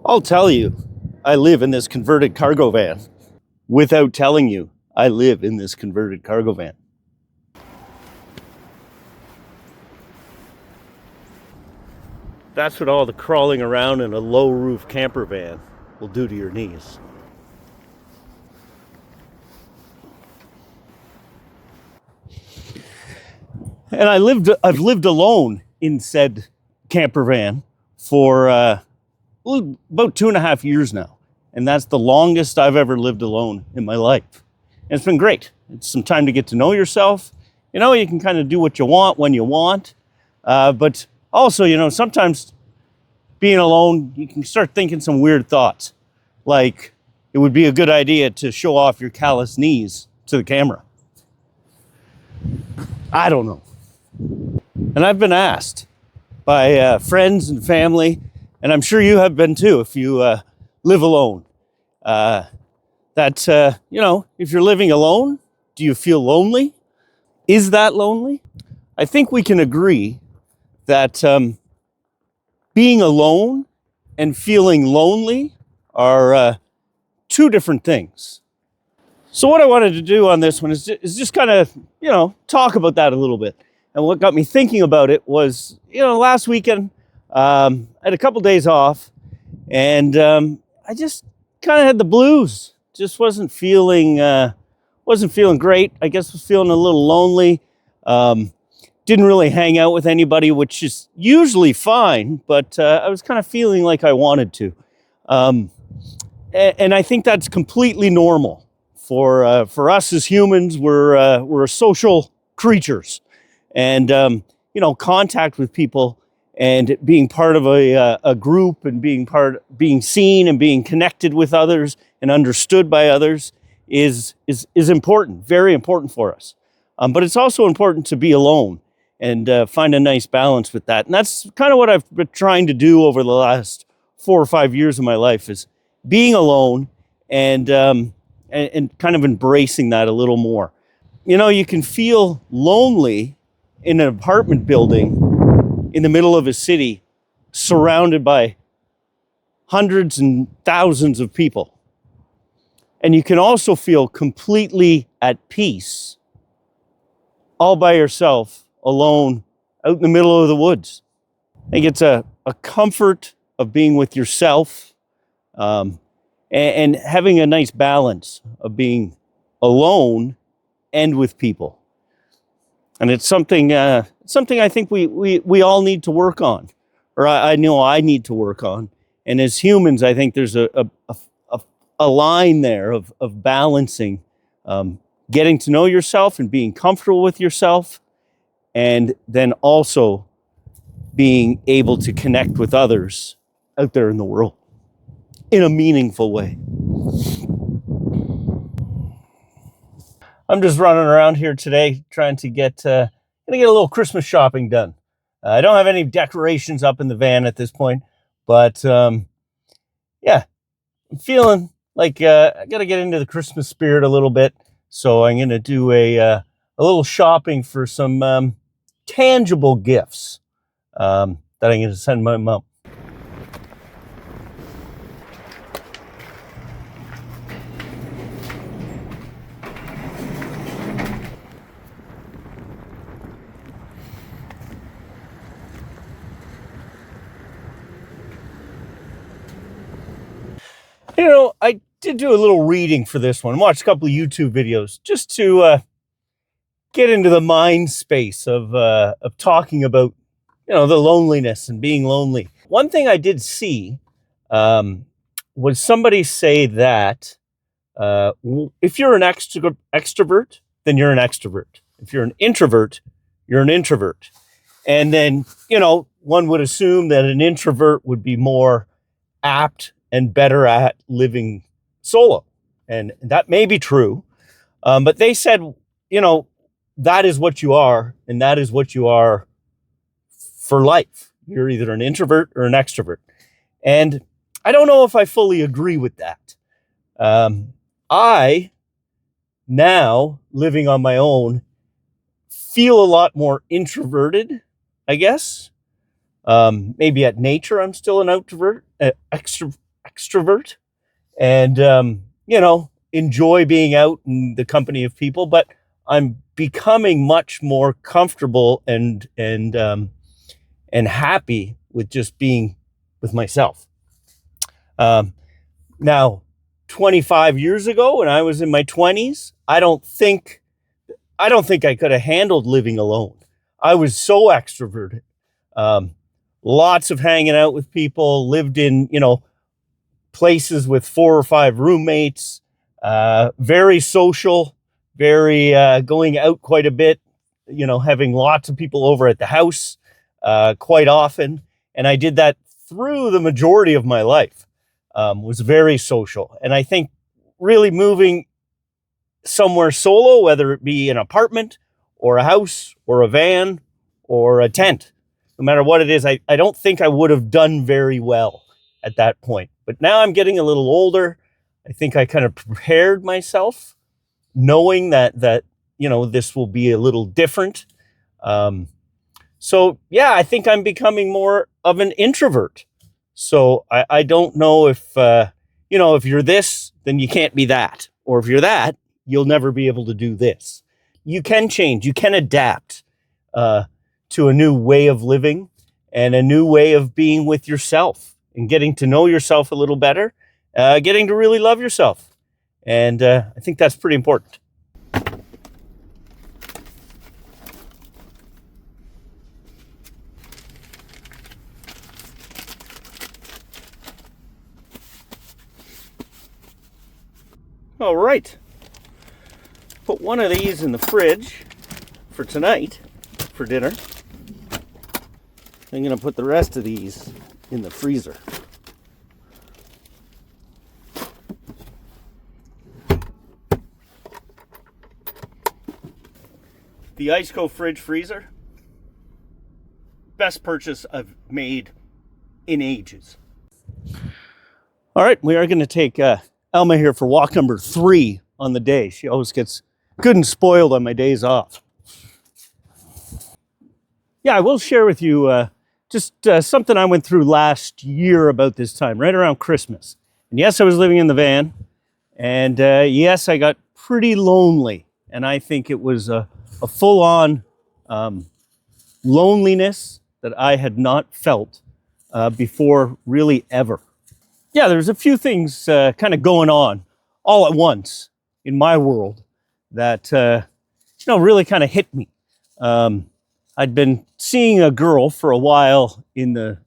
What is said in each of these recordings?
I'll tell you, I live in this converted cargo van. Without telling you, I live in this converted cargo van. That's what all the crawling around in a low roof camper van will do to your knees. And I've lived alone in said camper van for about 2.5 years now. And that's the longest I've ever lived alone in my life. And it's been great. It's some time to get to know yourself. You know, you can kind of do what you want when you want. But also, you know, sometimes being alone, you can start thinking some weird thoughts. Like, it would be a good idea to show off your callous knees to the camera. I don't know. And I've been asked by friends and family, and I'm sure you have been too if you live alone, that, you know, if you're living alone, do you feel lonely? Is that lonely? I think we can agree that being alone and feeling lonely are two different things. So what I wanted to do on this one is just kind of, you know, talk about that a little bit. And what got me thinking about it was, you know, last weekend, I had a couple days off, and I just kind of had the blues. Just wasn't feeling great. I guess was feeling a little lonely. Didn't really hang out with anybody, which is usually fine, but I was kind of feeling like I wanted to. And I think that's completely normal for us as humans. We're social creatures, and you know, contact with people and being part of a group and being seen and being connected with others and understood by others is important, very important for us. But it's also important to be alone and find a nice balance with that. And that's kind of what I've been trying to do over the last 4 or 5 years of my life, is being alone and kind of embracing that a little more. You know, you can feel lonely in an apartment building in the middle of a city, surrounded by hundreds and thousands of people. And you can also feel completely at peace, all by yourself, alone, out in the middle of the woods. I think it's a comfort of being with yourself, and having a nice balance of being alone and with people. And it's something I think we all need to work on, or I know I need to work on. And as humans, I think there's a line there of balancing, getting to know yourself and being comfortable with yourself, and then also being able to connect with others out there in the world in a meaningful way. I'm just running around here today trying to get a little Christmas shopping done. I don't have any decorations up in the van at this point, but yeah, I'm feeling like I got to get into the Christmas spirit a little bit. So I'm going to do a little shopping for some tangible gifts that I'm going to send my mom. You know, I did do a little reading for this one, watched a couple of YouTube videos just to get into the mind space of talking about, you know, the loneliness and being lonely. One thing I did see was somebody say that if you're an extrovert, then you're an extrovert. If you're an introvert, you're an introvert. And then, you know, one would assume that an introvert would be more apt and better at living solo. And that may be true. But they said, you know, that is what you are, and that is what you are for life. You're either an introvert or an extrovert. And I don't know if I fully agree with that. I, now living on my own, feel a lot more introverted, I guess. Maybe at nature, I'm still an extrovert and, enjoy being out in the company of people, but I'm becoming much more comfortable and happy with just being with myself. Now, 25 years ago, when I was in my 20s, I don't think I could have handled living alone. I was so extroverted. Lots of hanging out with people, lived in, places with 4 or 5 roommates, very social, very going out quite a bit, having lots of people over at the house quite often. And I did that through the majority of my life, was very social. And I think really moving somewhere solo, whether it be an apartment or a house or a van or a tent, no matter what it is, I don't think I would have done very well at that point. But now I'm getting a little older. I think I kind of prepared myself knowing that this will be a little different. So yeah, I think I'm becoming more of an introvert. So I don't know if, if you're this, then you can't be that. Or if you're that, you'll never be able to do this. You can change, you can adapt to a new way of living and a new way of being with yourself and getting to know yourself a little better, getting to really love yourself. And I think that's pretty important. All right. Put one of these in the fridge for tonight for dinner. I'm going to put the rest of these in the freezer. The Iceco fridge freezer, best purchase I've made in ages. All right, we are going to take Elma here for walk number 3 on the day. She always gets good and spoiled on my days off. Yeah, I will share with you just something I went through last year about this time, right around Christmas. And yes, I was living in the van. And yes, I got pretty lonely. And I think it was a full-on loneliness that I had not felt before really ever. Yeah, there's a few things kind of going on all at once in my world that, really kind of hit me. I'd been seeing a girl for a while in the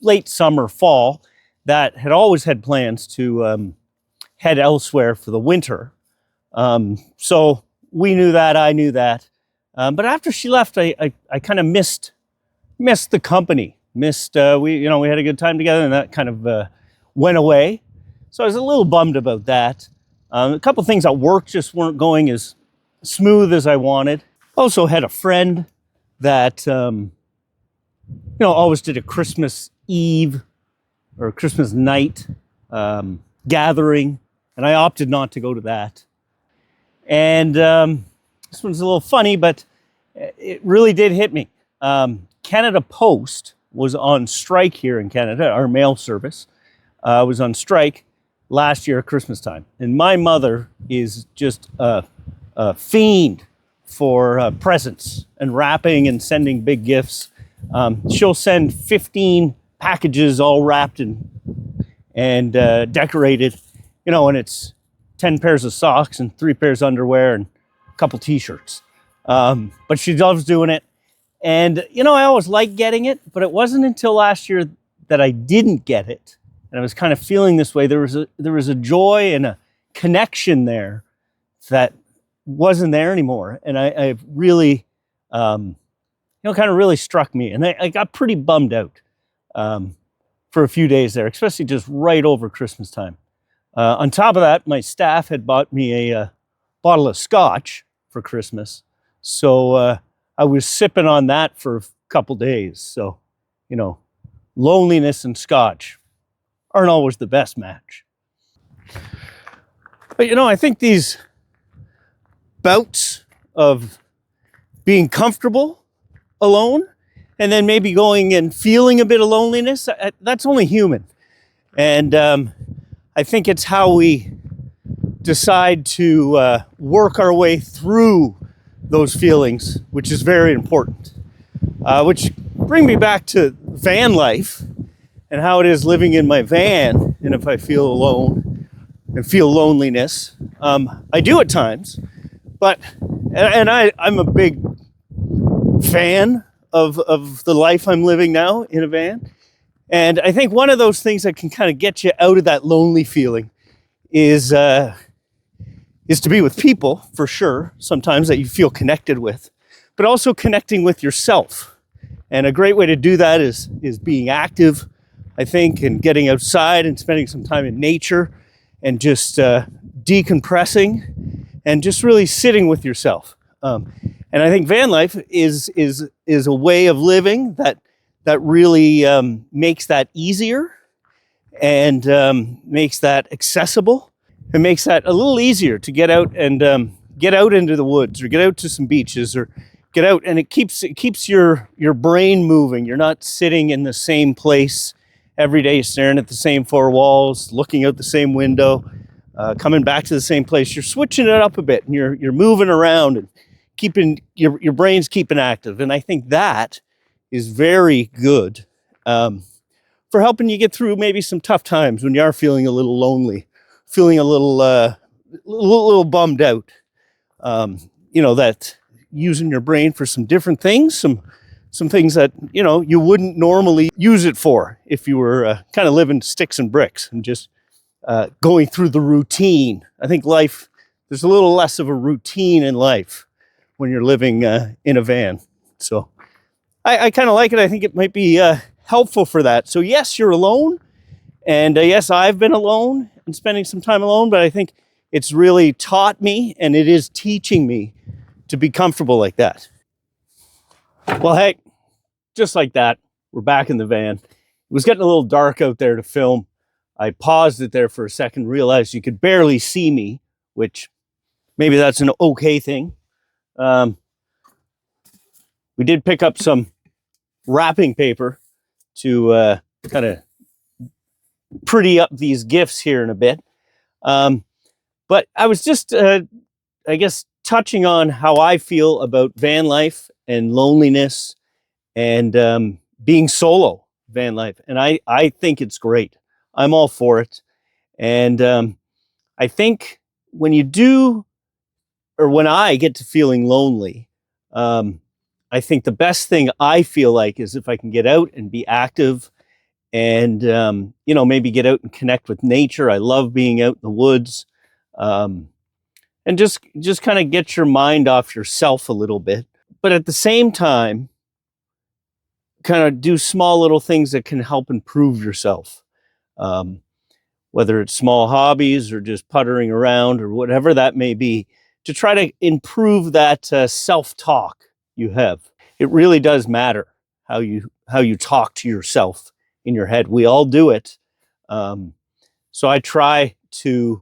late summer, fall, that had always had plans to head elsewhere for the winter. So we knew that, I knew that. But after she left, I kind of missed the company. We had a good time together, and that kind of went away. So I was a little bummed about that. A couple things at work just weren't going as smooth as I wanted. Also had a friend that, always did a Christmas Eve or Christmas night gathering, and I opted not to go to that. And this one's a little funny, but it really did hit me. Canada Post was on strike here in Canada. Our mail service was on strike last year at Christmas time. And my mother is just a fiend for presents and wrapping and sending big gifts. She'll send 15 packages all wrapped and decorated, and it's 10 pairs of socks and 3 pairs of underwear and a couple t-shirts. But she loves doing it. And, I always liked getting it, but it wasn't until last year that I didn't get it. And I was kind of feeling this way. There was a joy and a connection there that wasn't there anymore. And I really, kind of really struck me. And I got pretty bummed out for a few days there, especially just right over Christmas time. On top of that, my staff had bought me a bottle of scotch for Christmas. So I was sipping on that for a couple days. So, loneliness and scotch aren't always the best match. But, I think these bouts of being comfortable alone and then maybe going and feeling a bit of loneliness, that's only human. And I think it's how we decide to work our way through those feelings, which is very important. Which bring me back to van life and how it is living in my van. And if I feel alone and feel loneliness, I do at times. But I'm a big fan of the life I'm living now in a van. And I think one of those things that can kind of get you out of that lonely feeling is to be with people, for sure, sometimes that you feel connected with, but also connecting with yourself. And a great way to do that is being active, I think, and getting outside and spending some time in nature and just decompressing and just really sitting with yourself. And I think van life is a way of living that really makes that easier and makes that accessible. It makes that a little easier to get out and get out into the woods or get out to some beaches or get out, and it keeps your brain moving. You're not sitting in the same place every day, staring at the same four walls, looking out the same window, coming back to the same place. You're switching it up a bit, and you're moving around and keeping your brain's keeping active. And I think that is very good for helping you get through maybe some tough times when you are feeling a little lonely, feeling a little bummed out. That using your brain for some different things, some things that you wouldn't normally use it for if you were kind of living sticks and bricks and just going through the routine. I think there's a little less of a routine in life when you're living in a van. So I kind of like it. I think it might be helpful for that. So yes, you're alone, and yes, I've been alone and spending some time alone, but I think it's really taught me, and it is teaching me to be comfortable like that. Well, hey, just like that, we're back in the van. It was getting a little dark out there to film. I paused it there for a second, realized you could barely see me, which maybe that's an okay thing. We did pick up some wrapping paper to kind of pretty up these gifts here in a bit. But I was just, I guess, touching on how I feel about van life and loneliness and being solo van life. And I think it's great. I'm all for it. And I think when you do, or when I get to feeling lonely, I think the best thing I feel like is if I can get out and be active and, maybe get out and connect with nature. I love being out in the woods. And just kind of get your mind off yourself a little bit. But at the same time, kind of do small little things that can help improve yourself. Whether it's small hobbies or just puttering around or whatever that may be, to try to improve that self-talk you have. It really does matter how you talk to yourself in your head. We all do it. So I try to,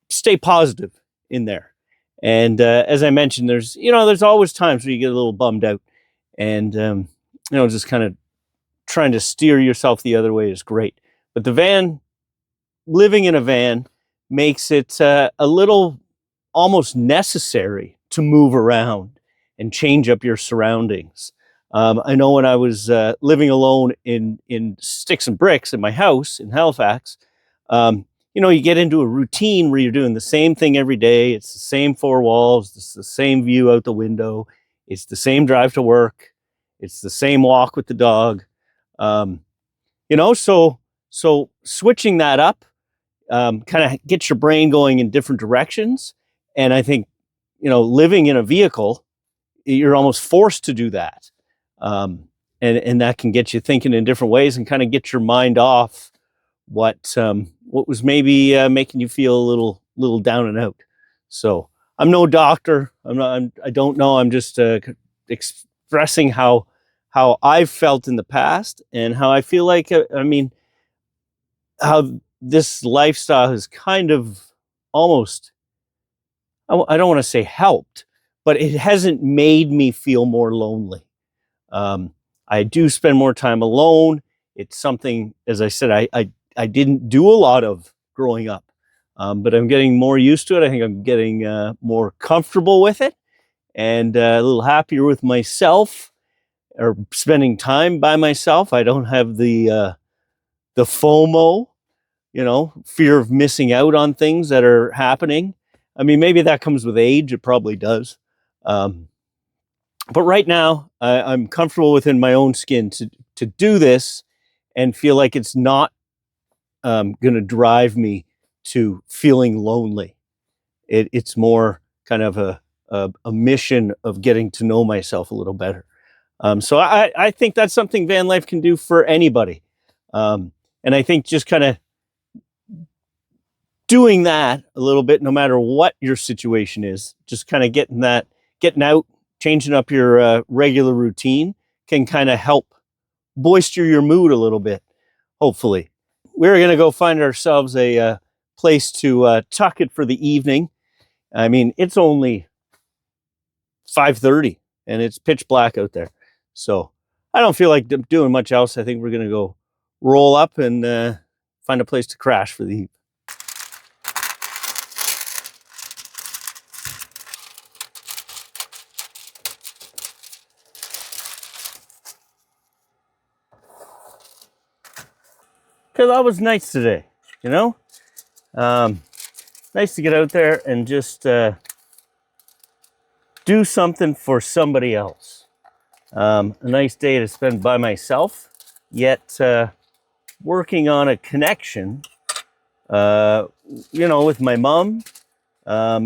stay positive in there. And as I mentioned, there's always times where you get a little bummed out, and just kind of trying to steer yourself the other way is great. But living in a van makes it a little almost necessary to move around and change up your surroundings. I know when I was living alone in sticks and bricks in my house in Halifax, you get into a routine where you're doing the same thing every day. It's the same four walls. It's the same view out the window. It's the same drive to work. It's the same walk with the dog. So switching that up kind of gets your brain going in different directions. And I think, living in a vehicle, you're almost forced to do that. And that can get you thinking in different ways and kind of get your mind off what was maybe making you feel a little down and out. So I'm no doctor. I don't know. I'm just expressing how I've felt in the past and how I feel like, how this lifestyle has kind of almost, I don't want to say helped, but it hasn't made me feel more lonely. I do spend more time alone. It's something, as I said, I didn't do a lot of growing up, but I'm getting more used to it. I think I'm getting more comfortable with it, and a little happier with myself, or spending time by myself. I don't have the FOMO, fear of missing out on things that are happening. I mean, maybe that comes with age. It probably does. But right now, I'm comfortable within my own skin to do this and feel like it's not going to drive me to feeling lonely. It's more kind of a mission of getting to know myself a little better. So I think that's something van life can do for anybody. And I think just kind of doing that a little bit, no matter what your situation is, just kind of getting out, changing up your regular routine, can kind of help bolster your mood a little bit, hopefully. We're going to go find ourselves a place to tuck it for the evening. I mean, it's only 5:30 and it's pitch black out there. So I don't feel like doing much else. I think we're going to go roll up and find a place to crash for the evening. Because that was nice today, nice to get out there and just do something for somebody else. A nice day to spend by myself, yet working on a connection, with my mom,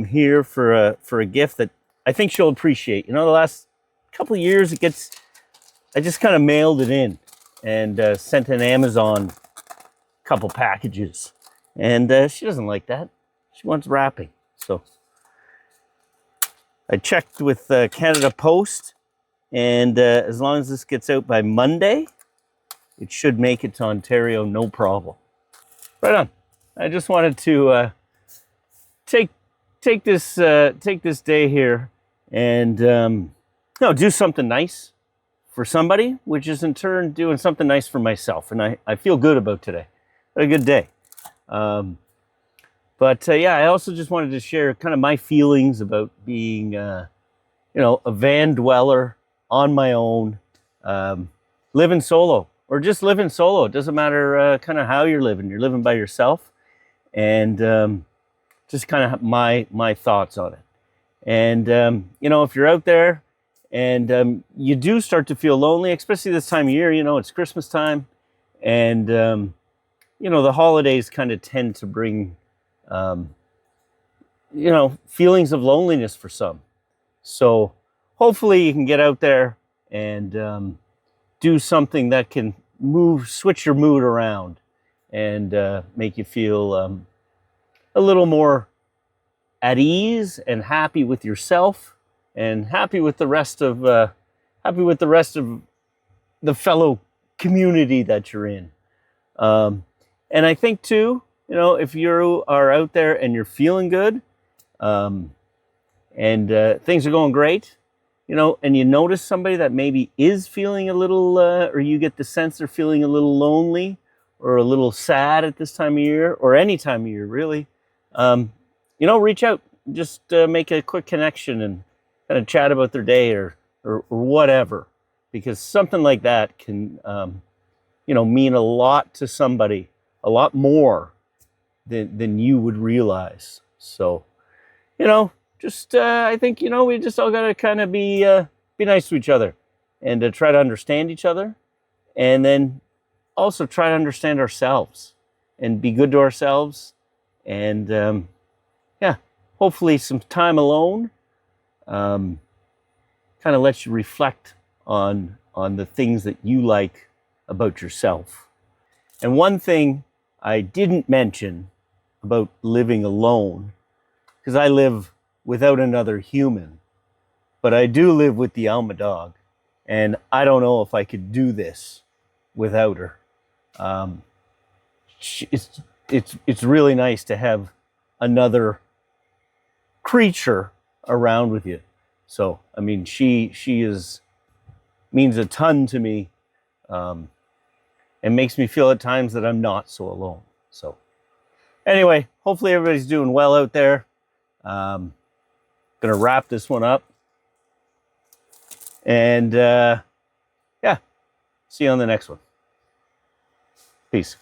here for a gift that I think she'll appreciate. The last couple of years, I just kind of mailed it in and sent an Amazon couple packages, and she doesn't like that. She wants wrapping. So I checked with Canada Post, and as long as this gets out by Monday, it should make it to Ontario no problem. Right on. I just wanted to take this day here and do something nice for somebody, which is in turn doing something nice for myself, and I feel good about today. A good day. But I also just wanted to share kind of my feelings about being, a van dweller on my own, living solo, or just living solo. It doesn't matter kind of how you're living. You're living by yourself, and just kind of my thoughts on it. And if you're out there and you do start to feel lonely, especially this time of year, it's Christmas time, and the holidays kind of tend to bring, feelings of loneliness for some. So hopefully you can get out there and do something that can switch your mood around and make you feel a little more at ease and happy with yourself and happy with the rest of the fellow community that you're in. And I think too, if you are out there and you're feeling good, and things are going great, and you notice somebody that maybe is feeling a little, or you get the sense they're feeling a little lonely or a little sad at this time of year, or any time of year, really, reach out, just make a quick connection and kind of chat about their day or whatever, because something like that can, mean a lot to somebody, a lot more than you would realize. So, I think, we just all got to kind of be nice to each other and to try to understand each other, and then also try to understand ourselves and be good to ourselves. And hopefully some time alone kind of lets you reflect on the things that you like about yourself. And one thing I didn't mention about living alone, because I live without another human, but I do live with the Alma dog, and I don't know if I could do this without her. It's really nice to have another creature around with you. So I mean, she means a ton to me. and makes me feel at times that I'm not so alone. So anyway, hopefully everybody's doing well out there. Gonna wrap this one up. And yeah, see you on the next one. Peace.